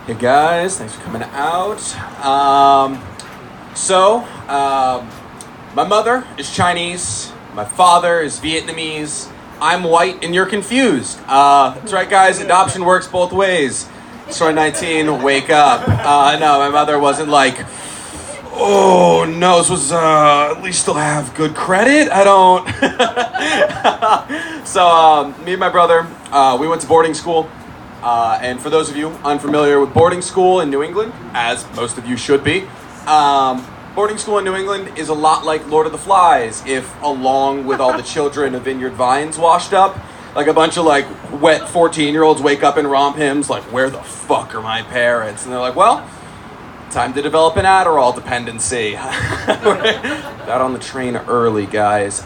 Hey guys, thanks for coming out. My mother is Chinese, my father is Vietnamese, I'm white, and you're confused. That's right, guys, adoption works both ways. Story 19, wake up. No, my mother wasn't like, oh no, this was, at least still have good credit? I don't. Me and my brother, we went to boarding school. And for those of you unfamiliar with boarding school in New England, as most of you should be, boarding school in New England is a lot like Lord of the Flies, if along with all the children of Vineyard Vines washed up. Like a bunch of like wet 14-year-olds wake up and romp hymns like, where the fuck are my parents? And they're like, well, time to develop an Adderall dependency. Got on the train early, guys.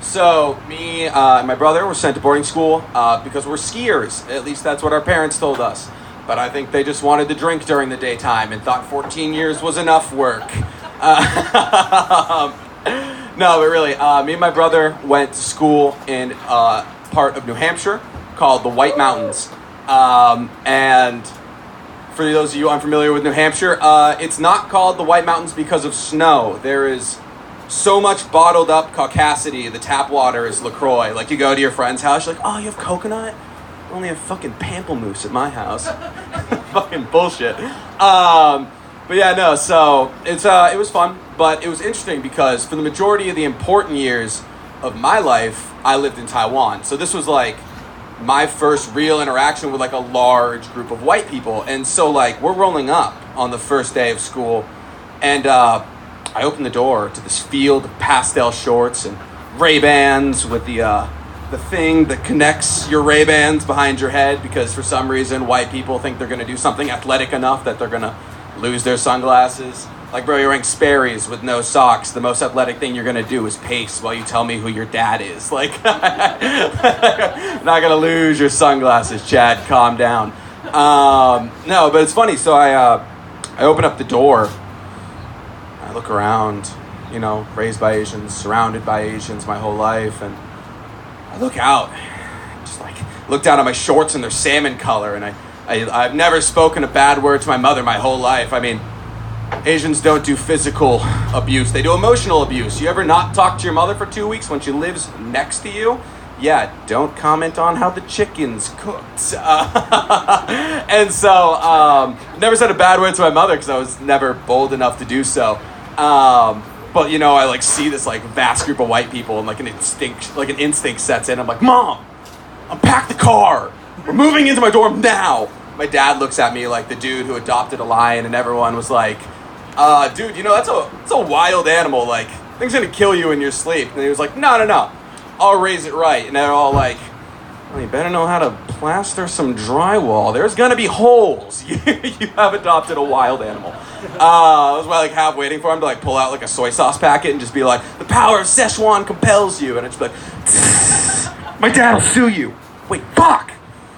So me and my brother were sent to boarding school because we're skiers. At least that's what our parents told us. But I think they just wanted to drink during the daytime and thought 14 years was enough work. No, but really, me and my brother went to school in a part of New Hampshire called the White Mountains. And for those of you unfamiliar with New Hampshire, it's not called the White Mountains because of snow. There is so much bottled up caucasity, the tap water is LaCroix. Like, you go to your friend's house, you're like, oh, you have coconut? I only have fucking pamplemousse at my house. Fucking bullshit. But yeah, no, so it was fun, but it was interesting because for the majority of the important years of my life, I lived in Taiwan. So this was like my first real interaction with like a large group of white people. And so like we're rolling up on the first day of school, and I opened the door to this field of pastel shorts and Ray-Bans with the thing that connects your Ray-Bans behind your head because for some reason white people think they're going to do something athletic enough that they're going to lose their sunglasses. Like, bro, you're wearing Sperry's with no socks. The most athletic thing you're going to do is pace while you tell me who your dad is. Like, not going to lose your sunglasses, Chad. Calm down. No, but it's funny. So I open up the door. I look around, you know, raised by Asians, surrounded by Asians my whole life. And I look out, just like, look down at my shorts and they're salmon color. And I've never spoken a bad word to my mother my whole life. I mean, Asians don't do physical abuse. They do emotional abuse. You ever not talk to your mother for 2 weeks when she lives next to you? Yeah, don't comment on how the chicken's cooked. And so, never said a bad word to my mother because I was never bold enough to do so. But, you know, I like see this like vast group of white people and like an instinct sets in. I'm like, Mom, unpack the car. We're moving into my dorm now. My dad looks at me like the dude who adopted a lion, and everyone was like, dude, you know, that's a wild animal. Like, thing's gonna kill you in your sleep. And he was like, no. I'll raise it right. And they're all like, well, you better know how to plaster some drywall. There's gonna be holes. You have adopted a wild animal. I was like half waiting for him to like pull out like a soy sauce packet and just be like, the power of Szechuan compels you. And it's like, my dad will sue you. Wait, fuck.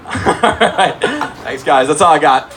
All right. Thanks, guys. That's all I got.